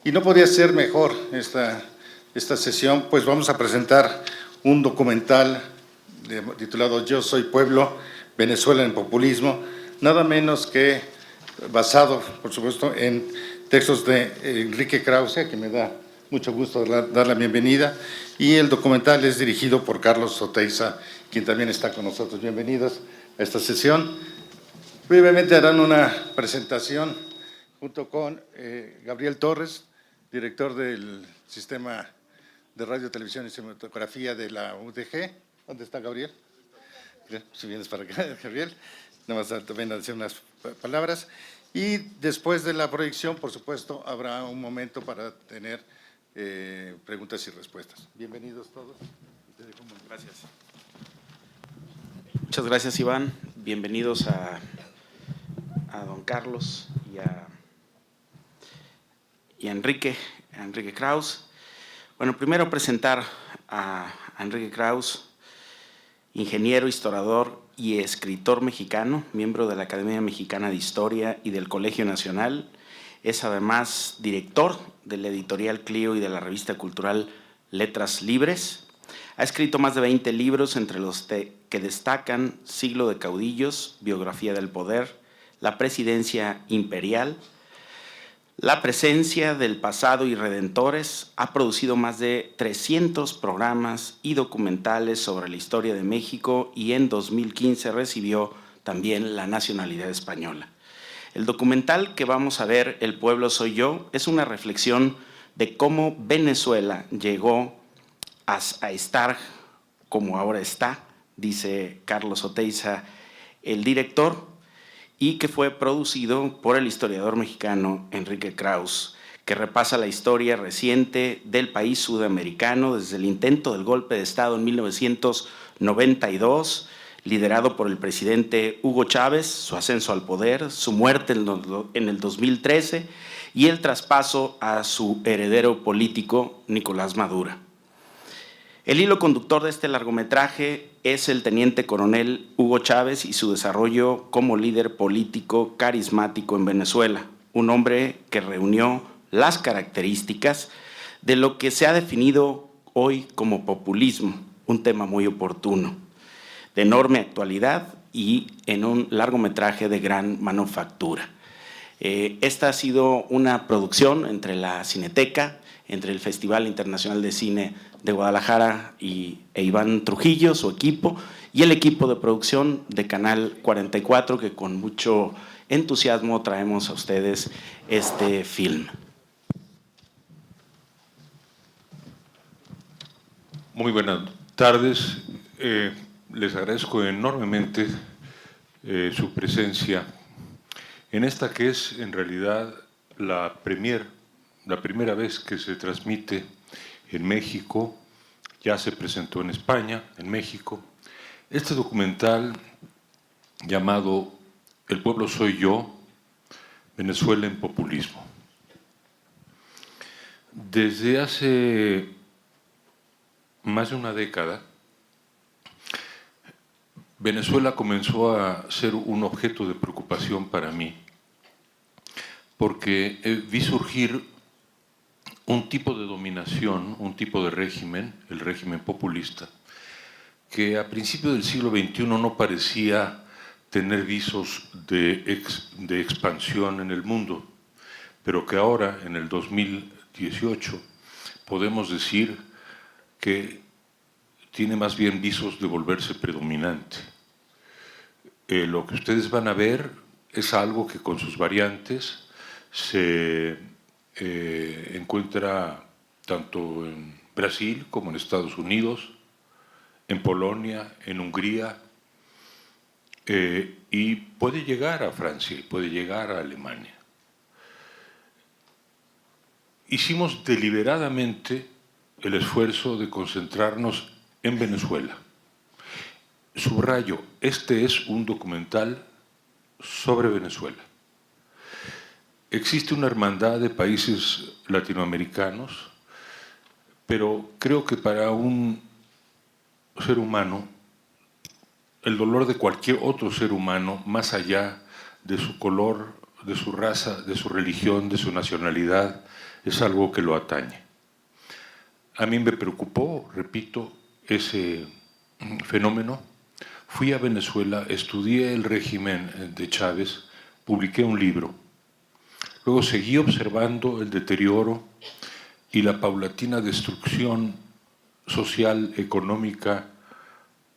Y no podía ser mejor esta sesión, pues vamos a presentar un documental titulado Yo soy pueblo, Venezuela en populismo, nada menos que basado, por supuesto, en textos de Enrique Krause, a quien me da mucho gusto dar la bienvenida, y el documental es dirigido por Carlos Oteiza, quien también está con nosotros. Bienvenidos a esta sesión. Brevemente harán una presentación junto con Gabriel Torres, director del Sistema de Radio, Televisión y Cinematografía de la UDG. ¿Dónde está Gabriel? Si vienes para acá, Gabriel. Nada más también a decir unas palabras. Y después de la proyección, por supuesto, habrá un momento para tener preguntas y respuestas. Bienvenidos todos. Gracias. Muchas gracias, Iván. Bienvenidos a don Carlos y a Enrique Krause. Bueno, primero presentar a Enrique Krause, ingeniero, historiador y escritor mexicano, miembro de la Academia Mexicana de Historia y del Colegio Nacional. Es además director de la editorial Clio y de la revista cultural Letras Libres. Ha escrito más de 20 libros, entre los que destacan Siglo de Caudillos, Biografía del Poder, La Presidencia Imperial, La Presencia del Pasado y Redentores. Ha producido más de 300 programas y documentales sobre la historia de México y en 2015 recibió también la nacionalidad española. El documental que vamos a ver, El pueblo soy yo, es una reflexión de cómo Venezuela llegó a estar como ahora está, dice Carlos Oteiza, el director, y que fue producido por el historiador mexicano Enrique Krause, que repasa la historia reciente del país sudamericano desde el intento del golpe de Estado en 1992, liderado por el presidente Hugo Chávez, su ascenso al poder, su muerte en el 2013 y el traspaso a su heredero político, Nicolás Maduro. El hilo conductor de este largometraje es el teniente coronel Hugo Chávez y su desarrollo como líder político carismático en Venezuela, un hombre que reunió las características de lo que se ha definido hoy como populismo, un tema muy oportuno, de enorme actualidad y en un largometraje de gran manufactura. Esta ha sido una producción entre la Cineteca, entre el Festival Internacional de Cine de Guadalajara e Iván Trujillo, su equipo, y el equipo de producción de Canal 44, que con mucho entusiasmo traemos a ustedes este film. Muy buenas tardes. Les agradezco enormemente su presencia en esta que es en realidad la primera vez que se transmite en México. Ya se presentó en España, en México. Este documental llamado El pueblo soy yo, Venezuela en populismo. Desde hace más de una década, Venezuela comenzó a ser un objeto de preocupación para mí, porque vi surgir un tipo de dominación, un tipo de régimen, el régimen populista, que a principios del siglo XXI no parecía tener visos de expansión en el mundo, pero que ahora, en el 2018, podemos decir que tiene más bien visos de volverse predominante. Lo que ustedes van a ver es algo que con sus variantes se encuentra tanto en Brasil como en Estados Unidos, en Polonia, en Hungría, y puede llegar a Francia y puede llegar a Alemania. Hicimos deliberadamente el esfuerzo de concentrarnos en Venezuela. Subrayo, este es un documental sobre Venezuela. Existe una hermandad de países latinoamericanos, pero creo que para un ser humano, el dolor de cualquier otro ser humano, más allá de su color de su raza, de su religión, de su nacionalidad, es algo que lo atañe. A mí me preocupó, repito, ese fenómeno. Fui a Venezuela, estudié el régimen de Chávez, publiqué un libro. Luego seguí observando el deterioro y la paulatina destrucción social, económica,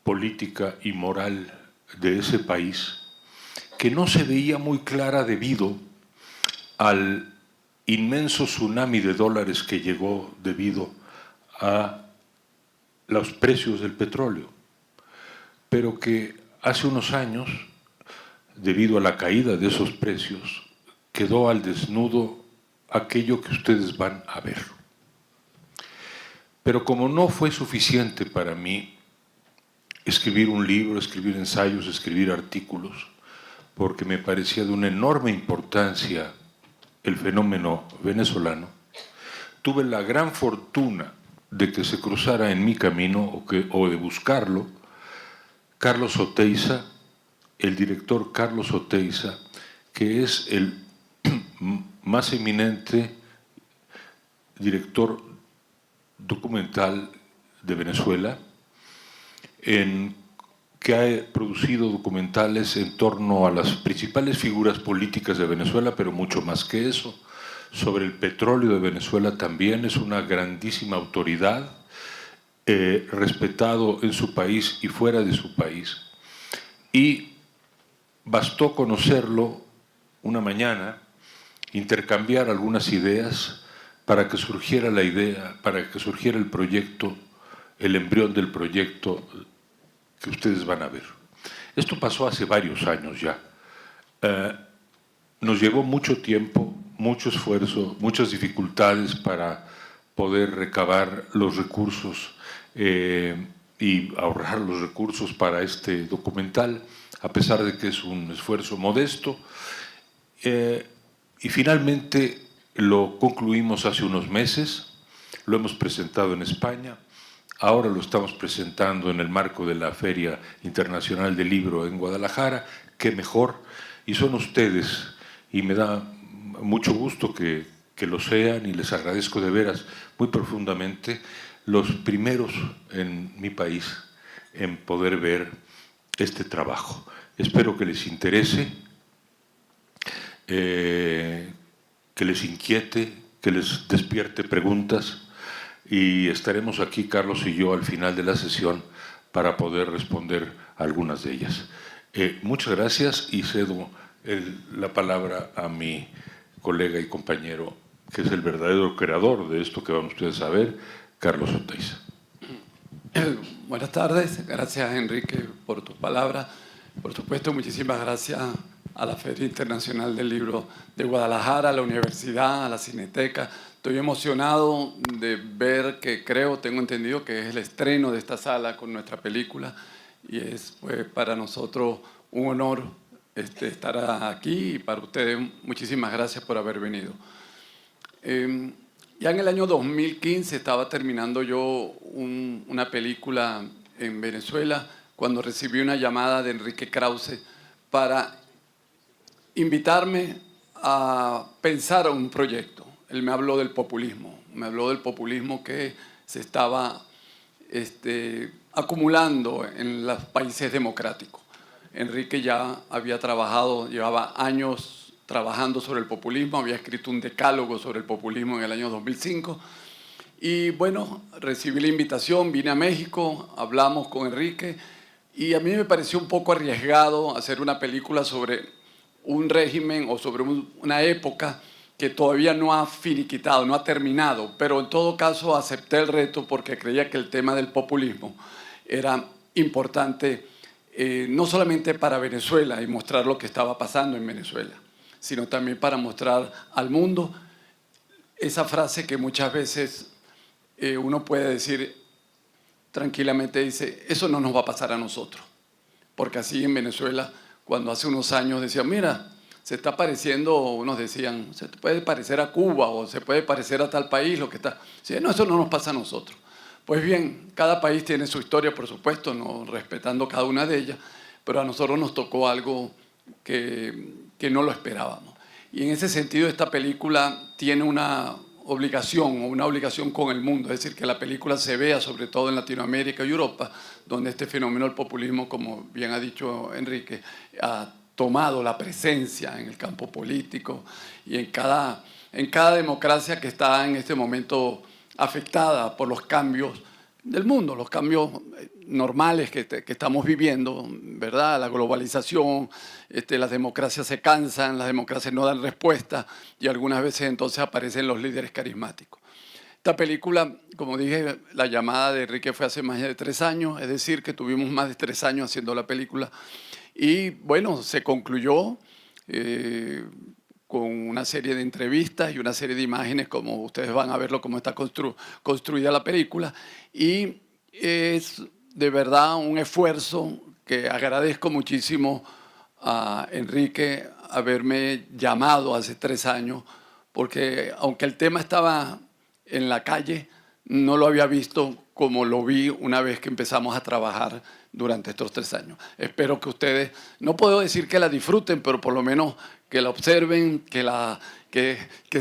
política y moral de ese país, que no se veía muy clara debido al inmenso tsunami de dólares que llegó debido a los precios del petróleo, pero que hace unos años, debido a la caída de esos precios, quedó al desnudo aquello que ustedes van a ver. Pero como no fue suficiente para mí escribir un libro, escribir ensayos, escribir artículos, porque me parecía de una enorme importancia el fenómeno venezolano, tuve la gran fortuna de que se cruzara en mi camino o de buscarlo Carlos Oteiza, el director Carlos Oteiza, que es el más eminente director documental de Venezuela, que ha producido documentales en torno a las principales figuras políticas de Venezuela, pero mucho más que eso. Sobre el petróleo de Venezuela también es una grandísima autoridad, respetado en su país y fuera de su país. Y bastó conocerlo una mañana, intercambiar algunas ideas para que surgiera la idea, para que surgiera el proyecto, el embrión del proyecto que ustedes van a ver. Esto pasó hace varios años ya. Nos llevó mucho tiempo, mucho esfuerzo, muchas dificultades para poder recabar los recursos y ahorrar los recursos para este documental, a pesar de que es un esfuerzo modesto. Y finalmente lo concluimos hace unos meses, lo hemos presentado en España, ahora lo estamos presentando en el marco de la Feria Internacional del Libro en Guadalajara, qué mejor, y son ustedes, y me da mucho gusto que lo sean, y les agradezco de veras muy profundamente, los primeros en mi país en poder ver este trabajo. Espero que les interese, que les inquiete, que les despierte preguntas, y estaremos aquí, Carlos y yo, al final de la sesión para poder responder a algunas de ellas. Muchas gracias y cedo la palabra a mi colega y compañero, que es el verdadero creador de esto que van ustedes a ver, Carlos Oteiza. Buenas tardes, gracias Enrique por tus palabras. Por supuesto, muchísimas gracias a la Feria Internacional del Libro de Guadalajara, a la universidad, a la Cineteca. Estoy emocionado de ver que tengo entendido que es el estreno de esta sala con nuestra película, y es pues, para nosotros un honor estar aquí, y para ustedes muchísimas gracias por haber venido. Ya en el año 2015 estaba terminando yo una película en Venezuela cuando recibí una llamada de Enrique Krause para invitarme a pensar un proyecto. Él me habló del populismo, que se estaba acumulando en los países democráticos. Enrique ya había trabajado, llevaba años trabajando sobre el populismo, había escrito un decálogo sobre el populismo en el año 2005. Y bueno, recibí la invitación, vine a México, hablamos con Enrique, y a mí me pareció un poco arriesgado hacer una película sobre un régimen o sobre una época que todavía no ha finiquitado, no ha terminado, pero en todo caso acepté el reto porque creía que el tema del populismo era importante, no solamente para Venezuela y mostrar lo que estaba pasando en Venezuela, sino también para mostrar al mundo esa frase que muchas veces uno puede decir tranquilamente, dice, eso no nos va a pasar a nosotros, porque así en Venezuela, cuando hace unos años decían, mira, se está pareciendo, unos decían, se puede parecer a Cuba o se puede parecer a tal país, lo que está. Sí, no, eso no nos pasa a nosotros. Pues bien, cada país tiene su historia, por supuesto, no respetando cada una de ellas, pero a nosotros nos tocó algo que no lo esperábamos. Y en ese sentido esta película tiene una obligación con el mundo, es decir, que la película se vea sobre todo en Latinoamérica y Europa, donde este fenómeno del populismo, como bien ha dicho Enrique, ha tomado la presencia en el campo político y en cada democracia que está en este momento afectada por los cambios del mundo, los cambios normales que estamos viviendo, ¿verdad? La globalización, las democracias se cansan, las democracias no dan respuesta y algunas veces entonces aparecen los líderes carismáticos. Esta película, como dije, la llamada de Enrique fue hace más de 3 años, es decir, que tuvimos más de 3 años haciendo la película y bueno, se concluyó con una serie de entrevistas y una serie de imágenes, como ustedes van a verlo, cómo está construida la película. Y es de verdad un esfuerzo que agradezco muchísimo a Enrique haberme llamado hace 3 años, porque aunque el tema estaba en la calle, no lo había visto como lo vi una vez que empezamos a trabajar durante estos 3 años. Espero que ustedes, no puedo decir que la disfruten, pero por lo menos que la observen, que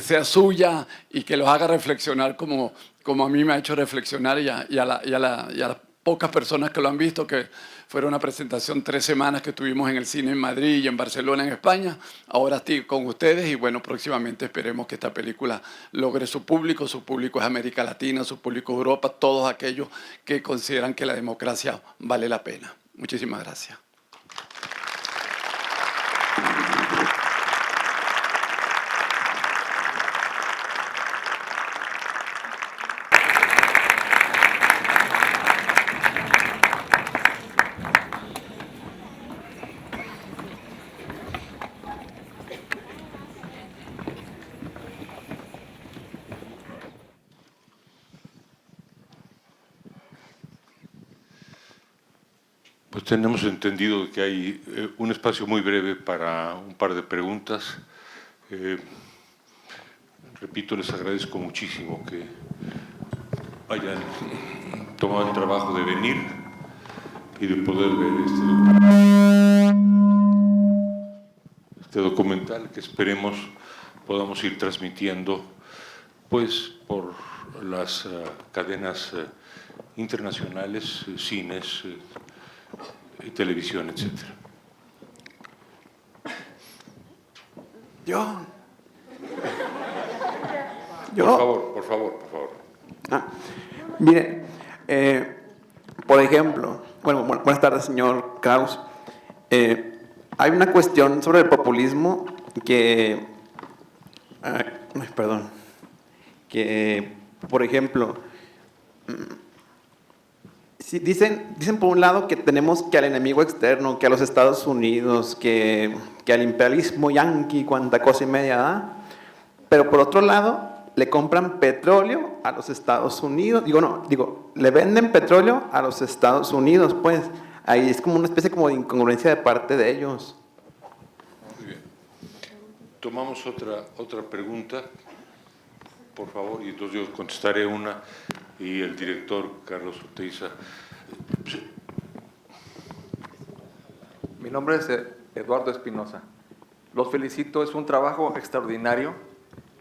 sea suya y que los haga reflexionar como a mí me ha hecho reflexionar y a las pocas personas que lo han visto, que fueron una presentación 3 semanas que tuvimos en el cine en Madrid y en Barcelona, en España. Ahora estoy con ustedes y bueno, próximamente esperemos que esta película logre su público es América Latina, su público es Europa, todos aquellos que consideran que la democracia vale la pena. Muchísimas gracias. Pues tenemos entendido que hay un espacio muy breve para un par de preguntas. Repito, les agradezco muchísimo que hayan tomado el trabajo de venir y de poder ver este documental que esperemos podamos ir transmitiendo pues por las cadenas internacionales, cines, televisión, etc. Yo. Por favor. Mire, por ejemplo, buenas tardes, señor Kraus. Hay una cuestión sobre el populismo que, por ejemplo, sí, dicen por un lado que tenemos que al enemigo externo, que a los Estados Unidos, que al imperialismo yanqui, cuanta cosa y media da, pero por otro lado le compran petróleo a los Estados Unidos, le venden petróleo a los Estados Unidos, pues ahí es como una especie como de incongruencia de parte de ellos. Muy bien. Tomamos otra pregunta, por favor, y entonces yo contestaré una y el director Carlos Oteiza. Mi nombre es Eduardo Espinosa. Los felicito, es un trabajo extraordinario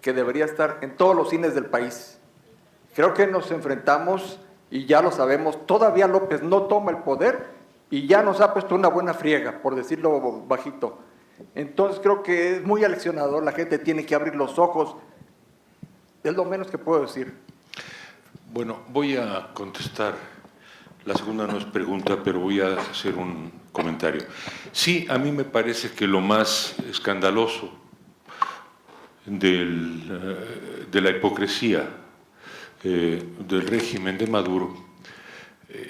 que debería estar en todos los cines del país. Creo que nos enfrentamos, y ya lo sabemos, todavía López no toma el poder y ya nos ha puesto una buena friega, por decirlo bajito. Entonces creo que es muy aleccionador, la gente tiene que abrir los ojos, es lo menos que puedo decir. Bueno, voy a contestar. La segunda no es pregunta, pero voy a hacer un comentario. Sí, a mí me parece que lo más escandaloso de la hipocresía del régimen de Maduro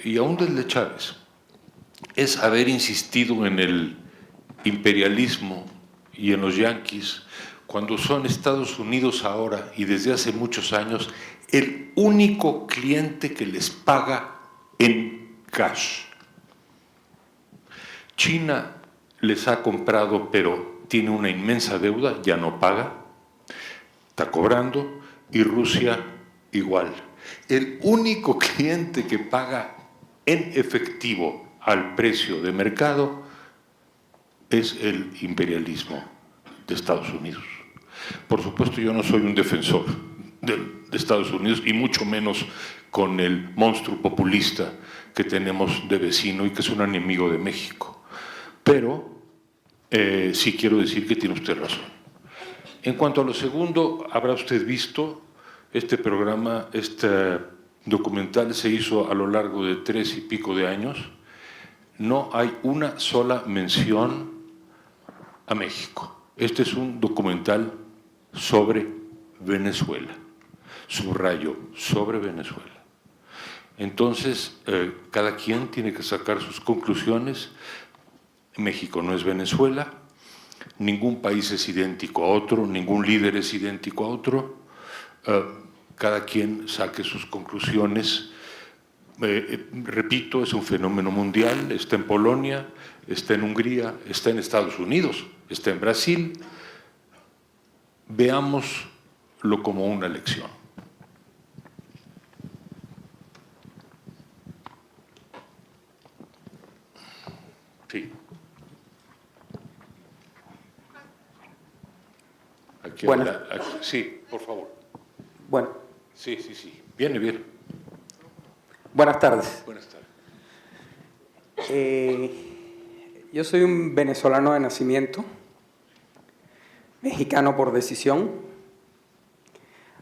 y aún del de Chávez es haber insistido en el imperialismo y en los yanquis cuando son Estados Unidos ahora y desde hace muchos años el único cliente que les paga en cash. China les ha comprado, pero tiene una inmensa deuda, ya no paga, está cobrando, y Rusia igual. El único cliente que paga en efectivo al precio de mercado es el imperialismo de Estados Unidos. Por supuesto, yo no soy un defensor de Estados Unidos y mucho menos con el monstruo populista que tenemos de vecino y que es un enemigo de México. Pero sí quiero decir que tiene usted razón. En cuanto a lo segundo, habrá usted visto este programa, este documental se hizo a lo largo de 3 y pico de años. No hay una sola mención a México. Este es un documental sobre Venezuela. Subrayo, sobre Venezuela. Entonces, cada quien tiene que sacar sus conclusiones. México no es Venezuela, ningún país es idéntico a otro, ningún líder es idéntico a otro. Cada quien saque sus conclusiones. Repito, es un fenómeno mundial, está en Polonia, está en Hungría, está en Estados Unidos, está en Brasil. Veámoslo como una lección. Sí. Aquí Bueno. sí, por favor. Bueno, Sí. Viene bien. buenas tardes. Buenas tardes. Yo soy un venezolano de nacimiento, mexicano por decisión.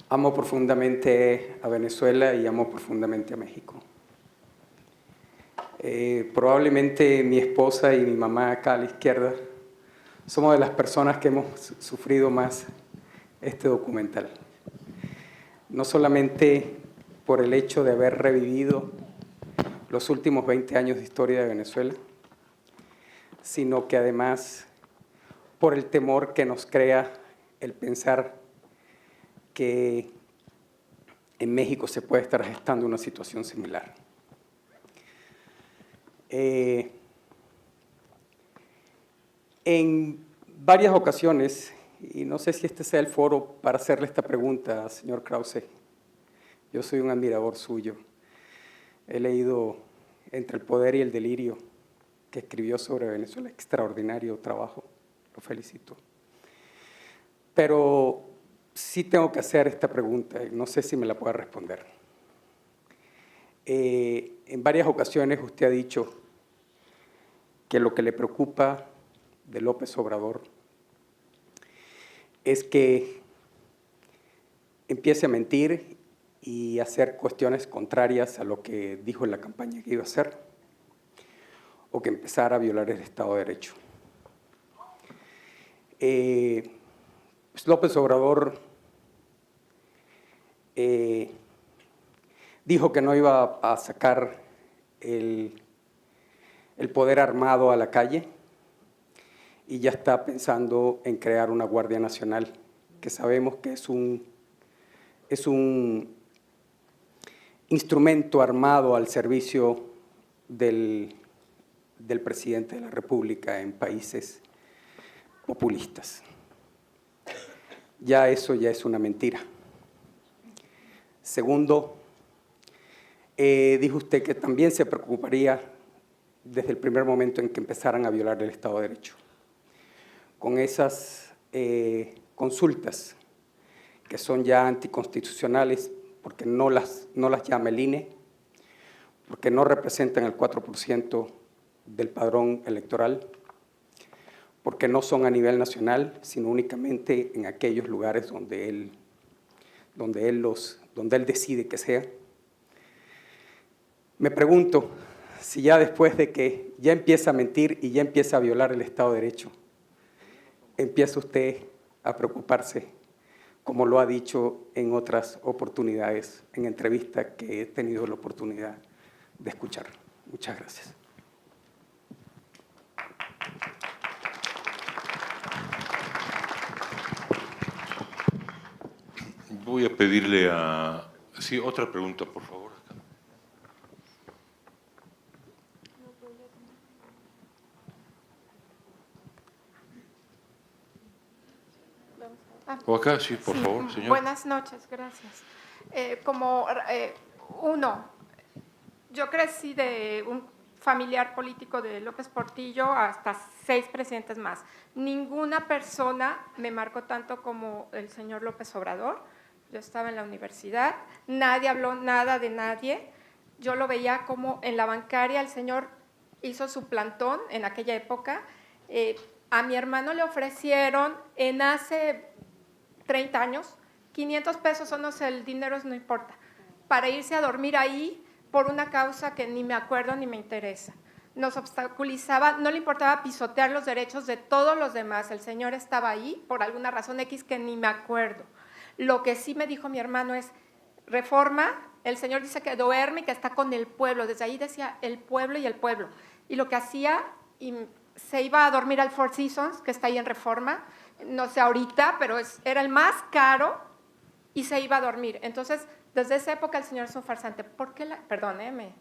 Amo profundamente a Venezuela y amo profundamente a México. Probablemente mi esposa y mi mamá acá a la izquierda somos de las personas que hemos sufrido más este documental. No solamente por el hecho de haber revivido los últimos 20 años de historia de Venezuela, sino que además por el temor que nos crea el pensar que en México se puede estar gestando una situación similar. En varias ocasiones, y no sé si este sea el foro para hacerle esta pregunta, señor Krause, yo soy un admirador suyo. He leído Entre el poder y el delirio, que escribió sobre Venezuela, extraordinario trabajo, lo felicito. Pero sí tengo que hacer esta pregunta, y no sé si me la pueda responder. En varias ocasiones usted ha dicho que lo que le preocupa de López Obrador es que empiece a mentir y hacer cuestiones contrarias a lo que dijo en la campaña que iba a hacer, o que empezara a violar el Estado de Derecho. Pues López Obrador dijo que no iba a sacar el poder armado a la calle y ya está pensando en crear una Guardia Nacional, que sabemos que es un instrumento armado al servicio del presidente de la República en países populistas. Eso ya es una mentira. Segundo, dijo usted que también se preocuparía desde el primer momento en que empezaran a violar el Estado de Derecho, con esas consultas que son ya anticonstitucionales porque no las llama el INE, porque no representan el 4% del padrón electoral, porque no son a nivel nacional, sino únicamente en aquellos lugares donde él decide que sea. Me pregunto si ya después de que ya empieza a mentir y ya empieza a violar el Estado de Derecho, empieza usted a preocuparse, como lo ha dicho en otras oportunidades, en entrevistas que he tenido la oportunidad de escuchar. Muchas gracias. Voy a pedirle a... Sí, otra pregunta, por favor. O acá, sí, por favor, señor. Buenas noches, gracias. Yo crecí de familiar político de López Portillo hasta 6 presidentes más. Ninguna persona me marcó tanto como el señor López Obrador. Yo estaba en la universidad, nadie habló nada de nadie. Yo lo veía como en la bancaria, el señor hizo su plantón en aquella época. A mi hermano le ofrecieron en hace 30 años, 500 pesos o no sé, el dinero no importa, para irse a dormir ahí por una causa que ni me acuerdo ni me interesa. Nos obstaculizaba, no le importaba pisotear los derechos de todos los demás. El señor estaba ahí por alguna razón X que ni me acuerdo. Lo que sí me dijo mi hermano es, Reforma, el señor dice que duerme y que está con el pueblo. Desde ahí decía el pueblo y el pueblo. Y lo que hacía, se iba a dormir al Four Seasons, que está ahí en Reforma, no sé ahorita, pero era el más caro, y se iba a dormir. Entonces, desde esa época el señor es un farsante. ¿Por qué perdóneme.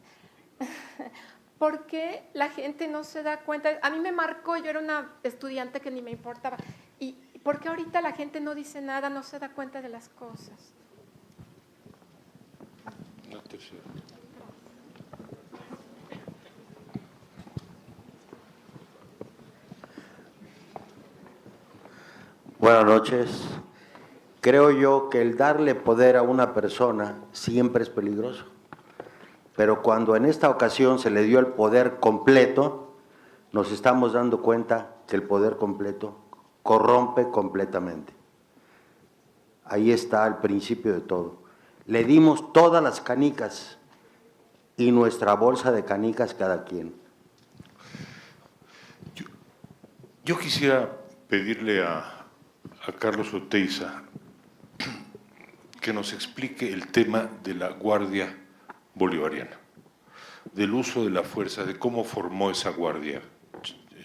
¿Por qué la gente no se da cuenta? A mí me marcó, yo era una estudiante que ni me importaba. ¿Y por qué ahorita la gente no dice nada, no se da cuenta de las cosas? Buenas noches. Creo yo que el darle poder a una persona siempre es peligroso, pero cuando en esta ocasión se le dio el poder completo, nos estamos dando cuenta que el poder completo corrompe completamente. Ahí está el principio de todo. Le dimos todas las canicas y nuestra bolsa de canicas cada quien. Yo quisiera pedirle a Carlos Oteiza que nos explique el tema de la Guardia Bolivariana, del uso de la fuerza, de cómo formó esa Guardia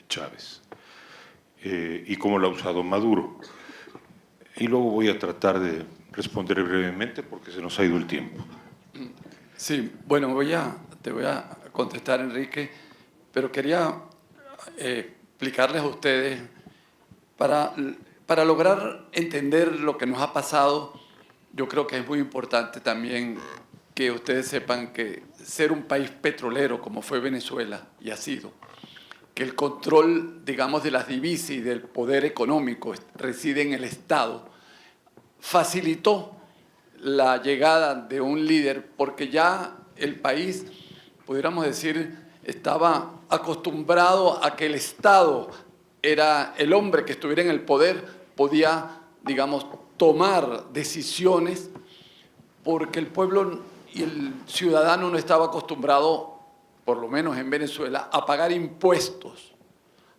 Chávez y cómo la ha usado Maduro. Y luego voy a tratar de responder brevemente porque se nos ha ido el tiempo. Sí, bueno, te voy a contestar, Enrique, pero quería explicarles a ustedes para lograr entender lo que nos ha pasado. Yo creo que es muy importante también que ustedes sepan que ser un país petrolero como fue Venezuela y ha sido, que el control, digamos, de las divisas y del poder económico reside en el Estado, facilitó la llegada de un líder porque ya el país, pudiéramos decir, estaba acostumbrado a que el Estado era el hombre que estuviera en el poder, podía, digamos, tomar decisiones porque el pueblo y el ciudadano no estaba acostumbrado, por lo menos en Venezuela, a pagar impuestos,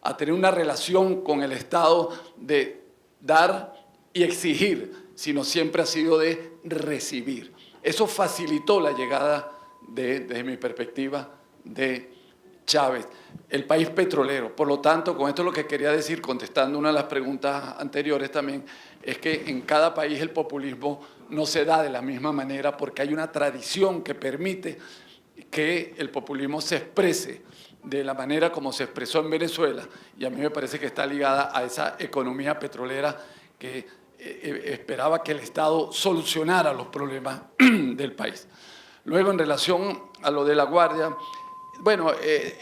a tener una relación con el Estado de dar y exigir, sino siempre ha sido de recibir. Eso facilitó la llegada, desde mi perspectiva, de Chávez, el país petrolero. Por lo tanto, con esto lo que quería decir, contestando una de las preguntas anteriores también, es que en cada país el populismo no se da de la misma manera porque hay una tradición que permite que el populismo se exprese de la manera como se expresó en Venezuela, y a mí me parece que está ligada a esa economía petrolera que esperaba que el Estado solucionara los problemas del país. Luego, en relación a lo de la Guardia, bueno,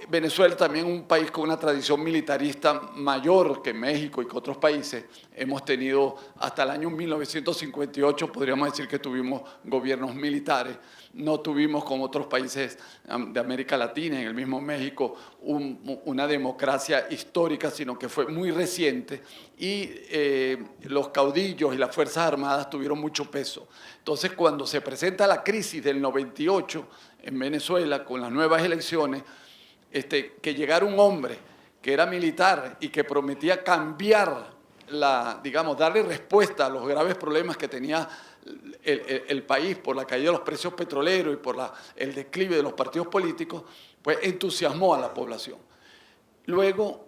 Venezuela también es un país con una tradición militarista mayor que México y que otros países. Hemos tenido, hasta el año 1958, podríamos decir que tuvimos gobiernos militares. No tuvimos, como otros países de América Latina, en el mismo México, una democracia histórica, sino que fue muy reciente. Y los caudillos y las Fuerzas Armadas tuvieron mucho peso. Entonces, cuando se presenta la crisis del 98 en Venezuela, con las nuevas elecciones, que llegara un hombre que era militar y que prometía cambiar, digamos, darle respuesta a los graves problemas que tenía el país por la caída de los precios petroleros y por el declive de los partidos políticos, pues entusiasmó a la población. Luego,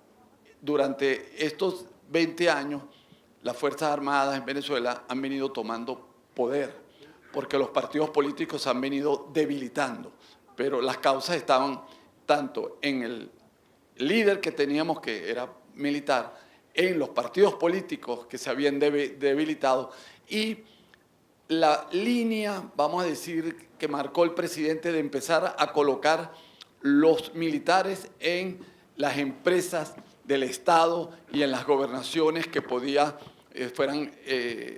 durante estos 20 años, las Fuerzas Armadas en Venezuela han venido tomando poder, porque los partidos políticos se han venido debilitando, pero las causas estaban tanto en el líder que teníamos, que era militar, en los partidos políticos que se habían debilitado, y la línea, vamos a decir, que marcó el presidente de empezar a colocar los militares en las empresas del Estado y en las gobernaciones que fueran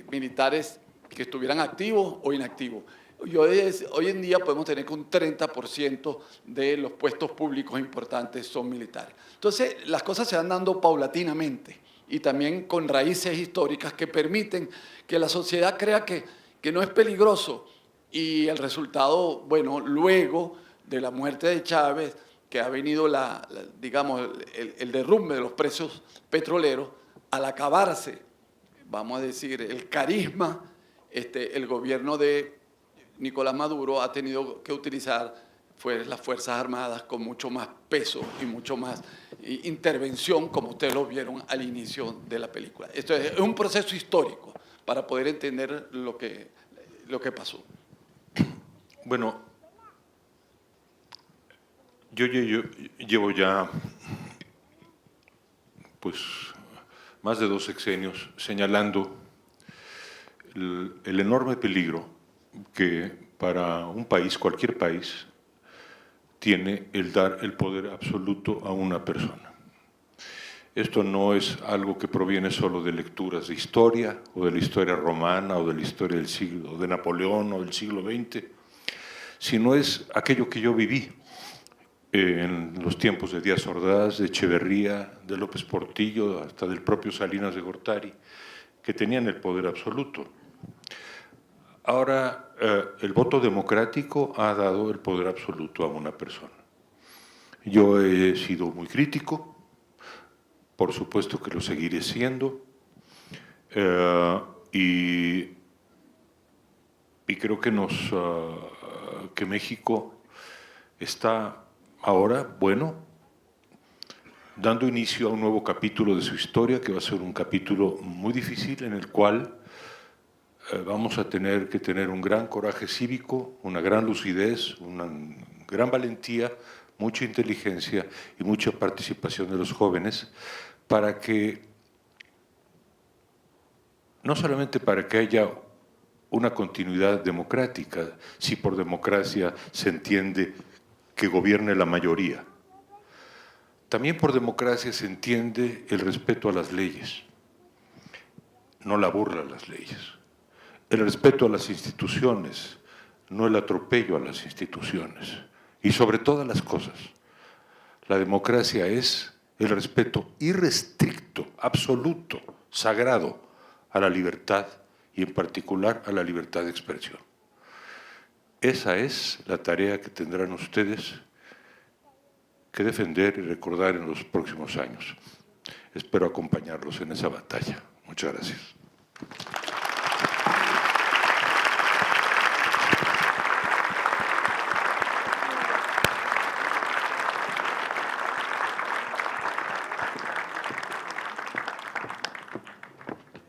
militares que estuvieran activos o inactivos. Hoy en día podemos tener que un 30% de los puestos públicos importantes son militares. Entonces, las cosas se van dando paulatinamente y también con raíces históricas que permiten que la sociedad crea que no es peligroso. Y el resultado, bueno, luego de la muerte de Chávez, que ha venido digamos, el derrumbe de los precios petroleros, al acabarse, vamos a decir, el carisma, el gobierno de Nicolás Maduro ha tenido que utilizar las Fuerzas Armadas con mucho más peso y mucho más intervención, como ustedes lo vieron al inicio de la película. Esto es un proceso histórico para poder entender lo que pasó. Bueno, yo llevo ya pues más de 2 sexenios señalando el enorme peligro que para un país, cualquier país, tiene el dar el poder absoluto a una persona. Esto no es algo que proviene solo de lecturas de historia, o de la historia romana, o de la historia del siglo, de Napoleón, o del siglo XX, sino es aquello que yo viví en los tiempos de Díaz Ordaz, de Echeverría, de López Portillo, hasta del propio Salinas de Gortari, que tenían el poder absoluto. Ahora, el voto democrático ha dado el poder absoluto a una persona. Yo he sido muy crítico, por supuesto que lo seguiré siendo, y creo que México está ahora, bueno, dando inicio a un nuevo capítulo de su historia, que va a ser un capítulo muy difícil, en el cual vamos a tener que tener un gran coraje cívico, una gran lucidez, una gran valentía, mucha inteligencia y mucha participación de los jóvenes, para que, no solamente para que haya una continuidad democrática, si por democracia se entiende que gobierne la mayoría. También por democracia se entiende el respeto a las leyes, no la burla a las leyes. El respeto a las instituciones, no el atropello a las instituciones. Y sobre todas las cosas, la democracia es el respeto irrestricto, absoluto, sagrado a la libertad y en particular a la libertad de expresión. Esa es la tarea que tendrán ustedes que defender y recordar en los próximos años. Espero acompañarlos en esa batalla. Muchas gracias.